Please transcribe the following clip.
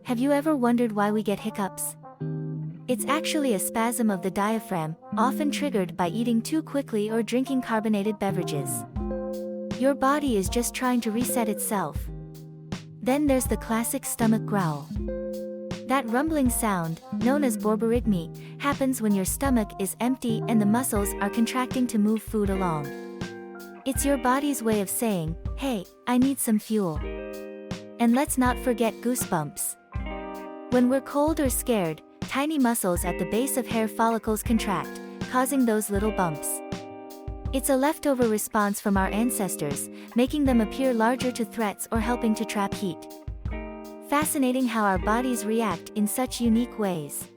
Have you ever wondered why we get hiccups? It's actually a spasm of the diaphragm, often triggered by eating too quickly or drinking carbonated beverages. Your body is just trying to reset itself. Then there's the classic stomach growl. That rumbling sound, known as borborygmi, happens when your stomach is empty and the muscles are contracting to move food along. It's your body's way of saying, "Hey, I need some fuel." And let's not forget goosebumps. When we're cold or scared, tiny muscles at the base of hair follicles contract, causing those little bumps. It's a leftover response from our ancestors, making them appear larger to threats or helping to trap heat. Fascinating how our bodies react in such unique ways.